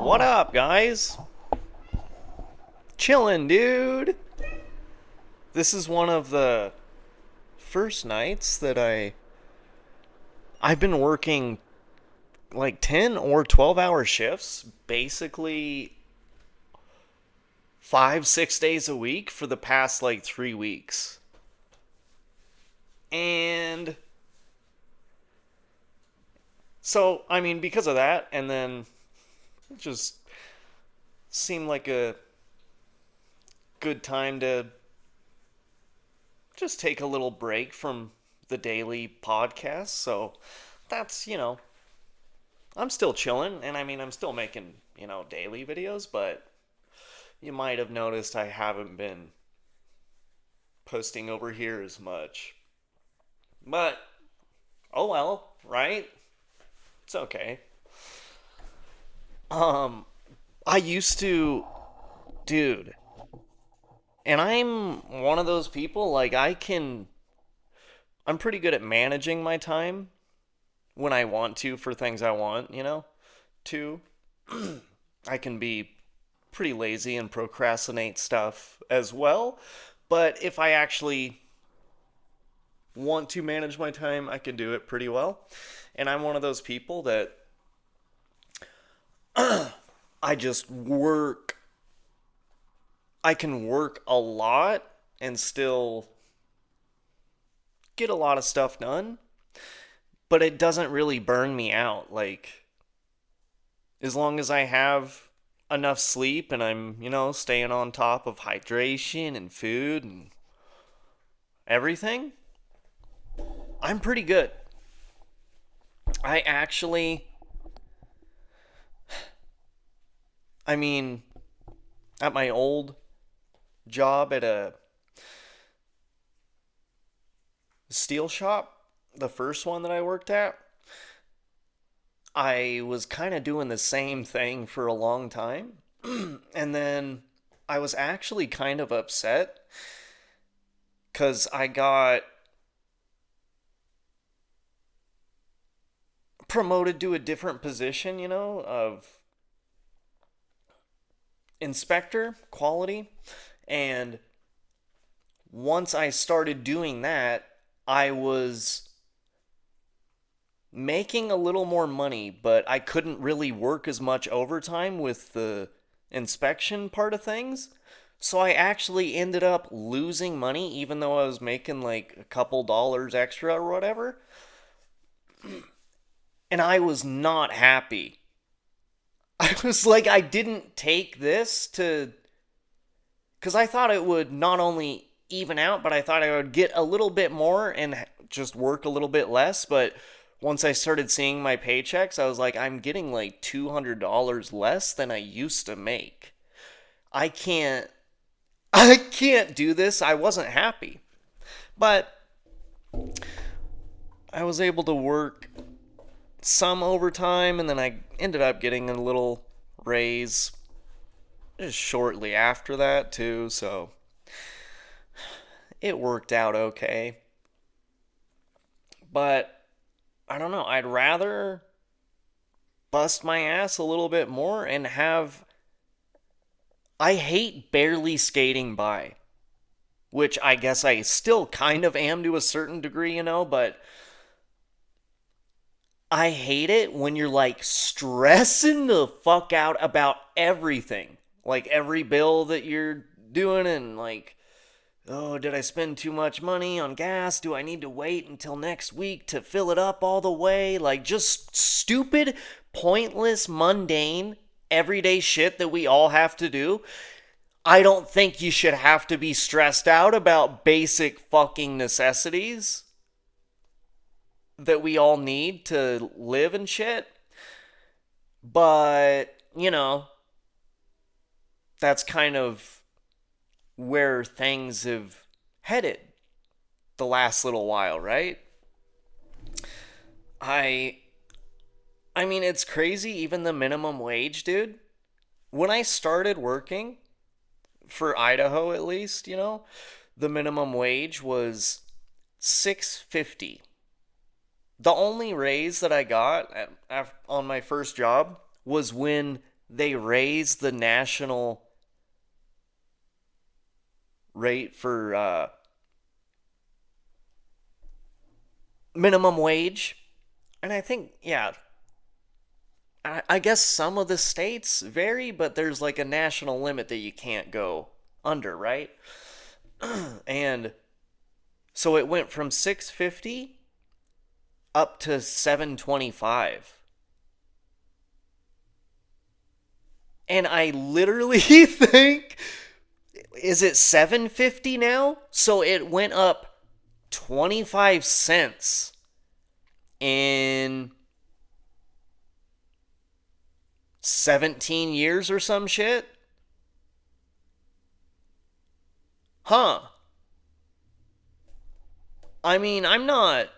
What up, guys? Chillin', dude. This is one of the first nights that I've been working like 10 or 12-hour shifts, basically 5, 6 days a week for the past like 3 weeks. And so, I mean, because of that, and then it just seemed like a good time to just take a little break from the daily podcast. So that's, I'm still chilling. And I mean, I'm still making, daily videos, but you might have noticed I haven't been posting over here as much. But, oh well, right? It's okay. Um, I used to, dude, and I'm one of those people, like, I'm pretty good at managing my time when I want to for things I want, to. I can be pretty lazy and procrastinate stuff as well. But if I actually want to manage my time, I can do it pretty well. And I'm one of those people that I just work. I can work a lot and still get a lot of stuff done, but it doesn't really burn me out. Like, as long as I have enough sleep and I'm, staying on top of hydration and food and everything, I'm pretty good. I actually, I mean, at my old job at a steel shop, the first one that I worked at, I was kind of doing the same thing for a long time. And then I was actually kind of upset because I got promoted to a different position, of inspector quality. And once I started doing that, I was making a little more money, but I couldn't really work as much overtime with the inspection part of things. So I actually ended up losing money, even though I was making like a couple dollars extra or whatever. And I was not happy. I was like, I didn't take this to. Because I thought it would not only even out, but I thought I would get a little bit more and just work a little bit less. But once I started seeing my paychecks, I was like, I'm getting like $200 less than I used to make. I can't I can't do this. I wasn't happy. But I was able to work some overtime and then I ended up getting a little raise just shortly after that too, so it worked out okay. But I don't know, I'd rather bust my ass a little bit more and have. I hate barely skating by, which I guess I still kind of am to a certain degree, but I hate it when you're like stressing the fuck out about everything. Like every bill that you're doing and like, oh, did I spend too much money on gas? Do I need to wait until next week to fill it up all the way? Like just stupid, pointless, mundane, everyday shit that we all have to do. I don't think you should have to be stressed out about basic fucking necessities that we all need to live and shit. But, that's kind of where things have headed the last little while, right? I I mean it's crazy even the minimum wage, dude. When I started working for Idaho at least, the minimum wage was 650. The only raise that I got on my first job was when they raised the national rate for minimum wage. And I think, yeah, I guess some of the states vary, but there's like a national limit that you can't go under, right? And so it went from 650 up to 725. And I literally think, is it 750 now? So it went up 25 cents in 17 years or some shit? Huh. I mean, I'm not,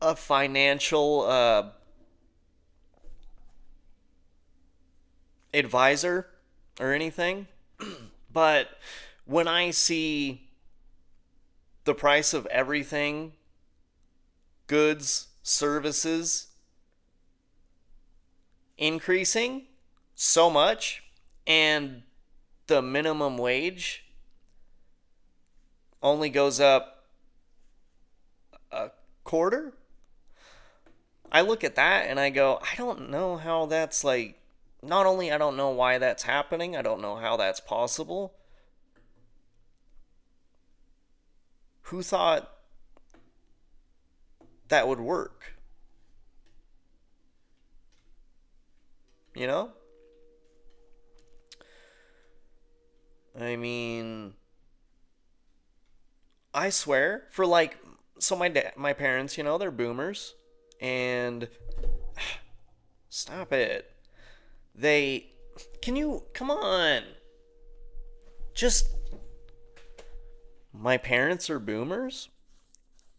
a financial advisor or anything, but when I see the price of everything, goods, services, increasing so much, and the minimum wage only goes up a quarter, I look at that and I go, I don't know how that's like, not only I don't know why that's happening, I don't know how that's possible. Who thought that would work? You know? I mean, I swear, for like, so my parents, they're boomers, and stop it. They, can you, come on, just, my parents are boomers,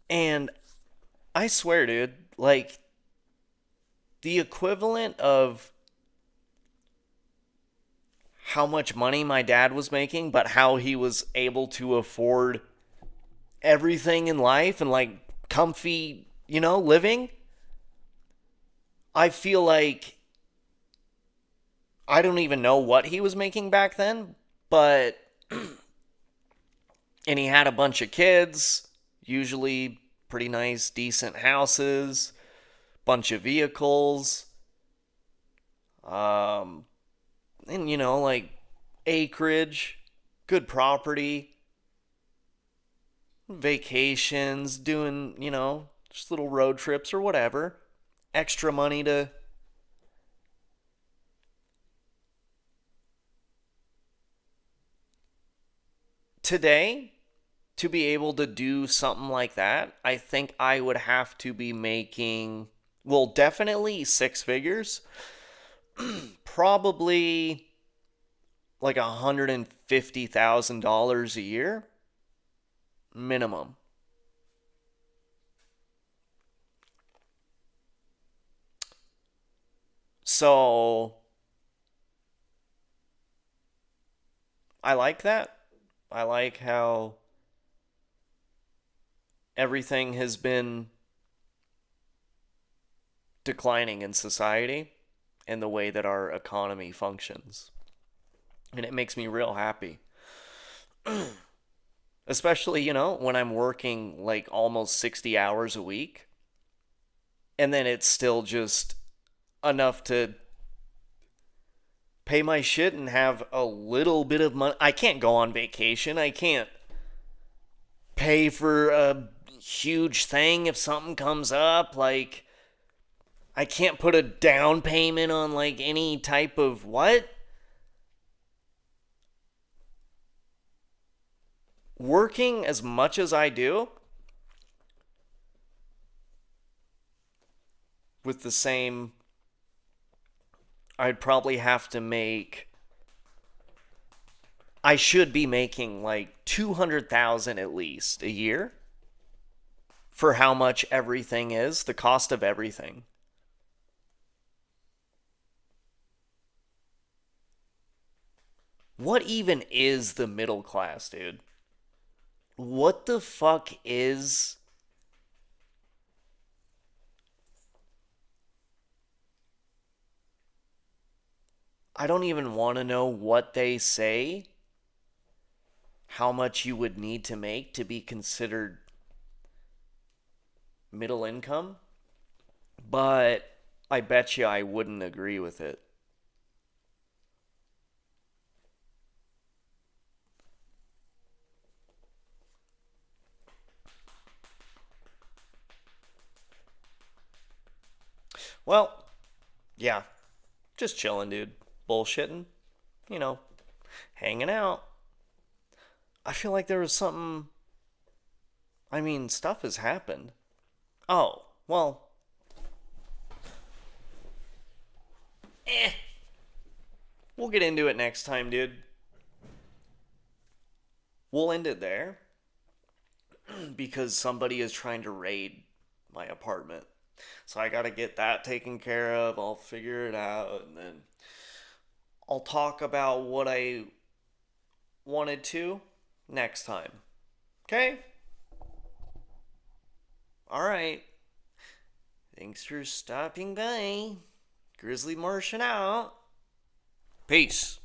and I swear, dude, like, the equivalent of how much money my dad was making, but how he was able to afford everything in life and like comfy, living. I feel like I don't even know what he was making back then, but and he had a bunch of kids, usually pretty nice, decent houses, bunch of vehicles, um, and like acreage, good property, vacations, doing, just little road trips or whatever, extra money to. Today, to be able to do something like that, I think I would have to be making, well, definitely six figures, probably like $150,000 a year minimum. So I like that. I like how everything has been declining in society and the way that our economy functions. And it makes me real happy. Especially, when I'm working like almost 60 hours a week and then it's still just enough to pay my shit and have a little bit of money. I can't go on vacation. I can't pay for a huge thing if something comes up. Like, I can't put a down payment on like any type of what? Working as much as I do with the same, I'd probably have to make, I should be making like 200,000 at least a year for how much everything is, the cost of everything. What even is the middle class, dude? What the fuck is I don't even want to know what they say, how much you would need to make to be considered middle income, but I bet you I wouldn't agree with it. Well, yeah, just chilling, dude. Bullshitting, you know, hanging out. I feel like there was something. I mean, stuff has happened. Oh, well, eh. We'll get into it next time, dude. We'll end it there because somebody is trying to raid my apartment. So I gotta get that taken care of. I'll figure it out and then I'll talk about what I wanted to next time. Okay? Alright. Thanks for stopping by. Grizzly Martian out. Peace.